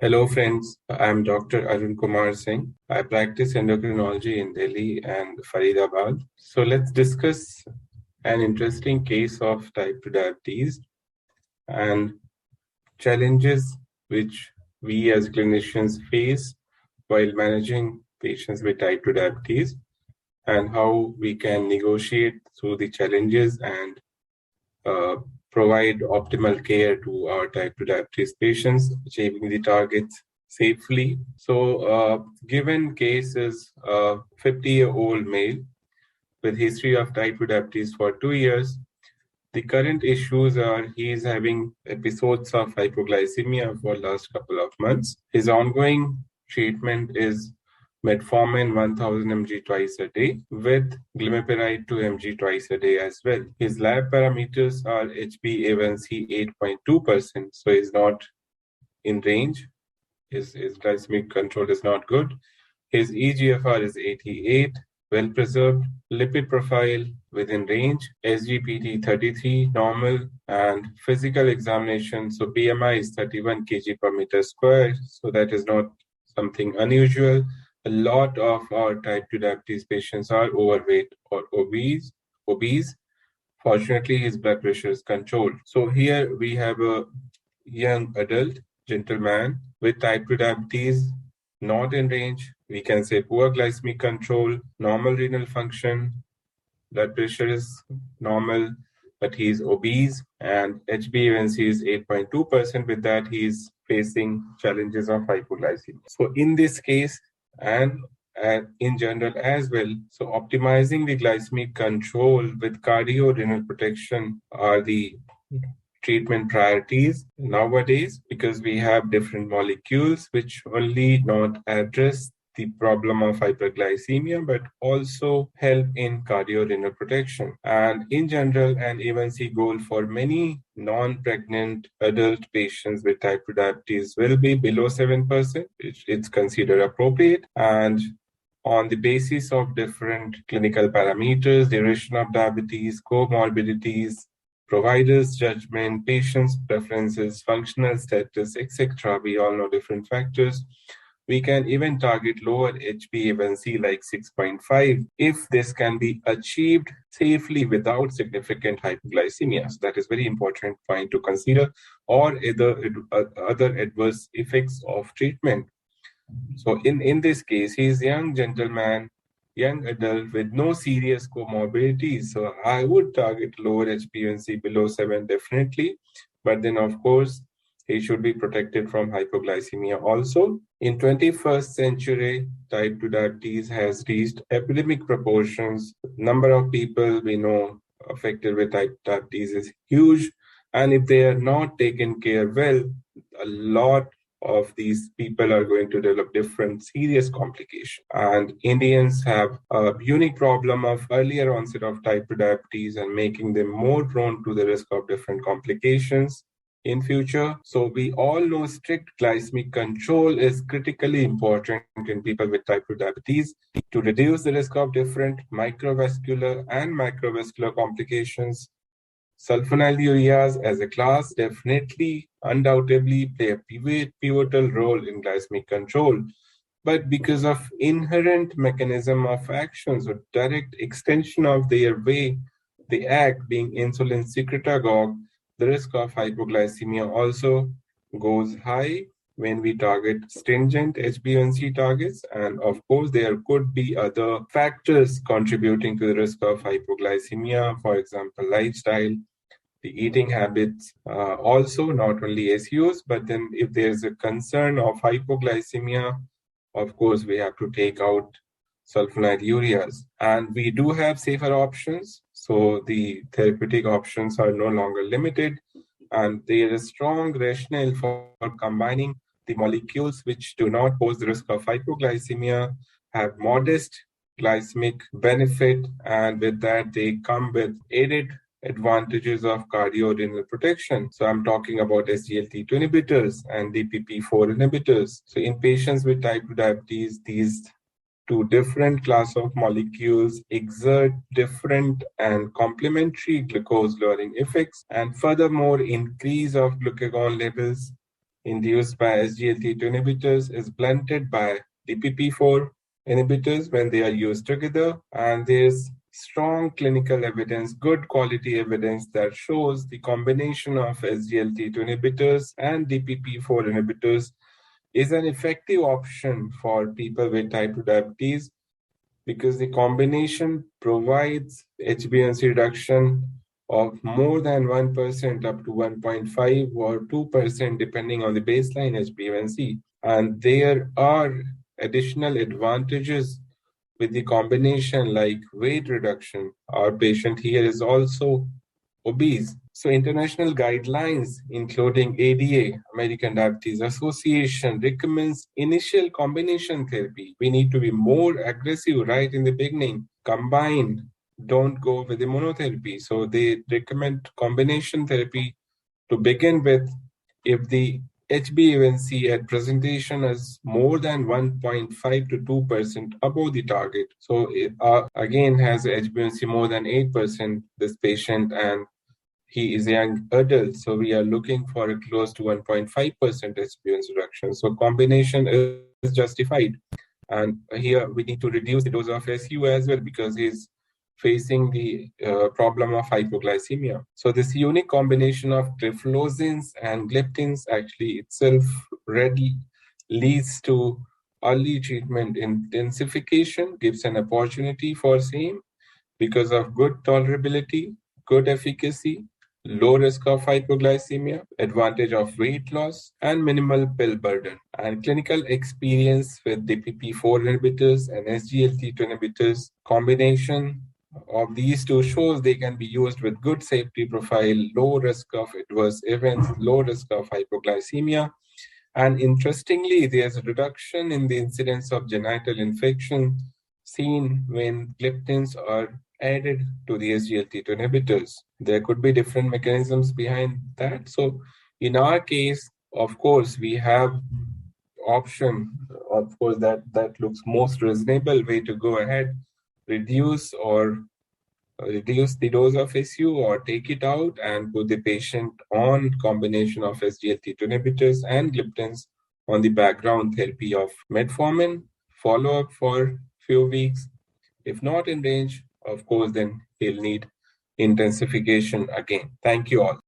Hello, friends. I'm Dr. Arun Kumar Singh. I practice endocrinology in Delhi and Faridabad. So let's discuss an interesting case of type 2 diabetes and challenges which we as clinicians face while managing patients with type 2 diabetes and how we can negotiate through the challenges and uh, provide optimal care to our type 2 diabetes patients, achieving the targets safely. So, given case is a 50-year-old male with history of type 2 diabetes for 2 years. The current issues are he is having episodes of hypoglycemia for last couple of months. His ongoing treatment is metformin 1000 mg twice a day with glimepiride 2 mg twice a day as well. His lab parameters are HbA1c 8.2%, so he's not in range. His glycemic control is not good. His EGFR is 88, well preserved, lipid profile within range, SGPT 33 normal, and physical examination. So BMI is 31 kg per meter square. So that is not something unusual. A lot of our type 2 diabetes patients are overweight or obese. Fortunately, his blood pressure is controlled. So here we have a young adult gentleman with type 2 diabetes, not in range. We can say poor glycemic control, normal renal function, blood pressure is normal, but he's obese, and HbA1c is 8.2%. With that, he's facing challenges of hypoglycemia. So in this case, and in general as well, so optimizing the glycemic control with cardio-renal protection are the treatment priorities nowadays because we have different molecules which only not address the problem of hyperglycemia but also help in cardio-renal protection. And in general, an A1C goal for many non-pregnant adult patients with type 2 diabetes will be below 7%, which it's considered appropriate. And on the basis of different clinical parameters, duration of diabetes, comorbidities, providers' judgment, patients' preferences, functional status, etc. We all know different factors. We can even target lower HbA1c like 6.5 if this can be achieved safely without significant hypoglycemia. So that is very important point to consider, or other adverse effects of treatment. So in this case, he is a young gentleman, young adult with no serious comorbidities. So I would target lower HbA1c below 7 definitely. But then, of course, he should be protected from hypoglycemia also. In 21st century, type 2 diabetes has reached epidemic proportions. Number of people we know affected with type 2 diabetes is huge. And if they are not taken care well, a lot of these people are going to develop different serious complications. And Indians have a unique problem of earlier onset of type 2 diabetes and making them more prone to the risk of different complications in future. So we all know strict glycemic control is critically important in people with type 2 diabetes to reduce the risk of different microvascular and macrovascular complications. Sulfonylureas as a class definitely, undoubtedly play a pivotal role in glycemic control. But because of inherent mechanism of action, so direct extension of their way they act, being insulin secretagogue, the risk of hypoglycemia also goes high when we target stringent HbA1c targets. And of course, there could be other factors contributing to the risk of hypoglycemia, for example, lifestyle, the eating habits, also not only SUs, but then if there's a concern of hypoglycemia, of course, we have to take out sulfonylureas. And we do have safer options. So the therapeutic options are no longer limited. And there is strong rationale for combining the molecules which do not pose the risk of hypoglycemia, have modest glycemic benefit, and with that, they come with added advantages of cardio-renal protection. So I'm talking about SGLT2 inhibitors and DPP4 inhibitors. So in patients with type 2 diabetes, these two different class of molecules exert different and complementary glucose lowering effects, and furthermore increase of glucagon levels induced by SGLT2 inhibitors is blunted by DPP4 inhibitors when they are used together. And there's strong clinical evidence, good quality evidence that shows the combination of SGLT2 inhibitors and DPP4 inhibitors is an effective option for people with type 2 diabetes because the combination provides HbA1c reduction of more than 1% up to 1.5 or 2% depending on the baseline HbA1c. And there are additional advantages with the combination like weight reduction. Our patient here is also obese. So international guidelines, including ADA, American Diabetes Association, recommends initial combination therapy. We need to be more aggressive right in the beginning. Combine, don't go with the monotherapy. So they recommend combination therapy to begin with if the HbA1c at presentation is more than 1.5 to 2% above the target. So it again has HbA1c more than 8%, this patient, and he is a young adult. So we are looking for a close to 1.5% HbA1c reduction. So combination is justified. And here we need to reduce the dose of SU as well because he's facing the problem of hypoglycemia. So this unique combination of triflozins and gliptins actually itself readily leads to early treatment intensification, gives an opportunity for same because of good tolerability, good efficacy, low risk of hypoglycemia, advantage of weight loss, and minimal pill burden. And clinical experience with DPP4 inhibitors and SGLT2 inhibitors combination of these two shows they can be used with good safety profile, low risk of adverse events, low risk of hypoglycemia. And interestingly, there's a reduction in the incidence of genital infection seen when gliptins are added to the SGLT2 inhibitors. There could be different mechanisms behind that. So in our case, of course, we have option, of course, that looks most reasonable way to go ahead, reduce the dose of SU or take it out and put the patient on combination of SGLT2 inhibitors and gliptins on the background therapy of metformin, follow up for few weeks. If not in range, of course, then he'll need intensification again. Thank you all.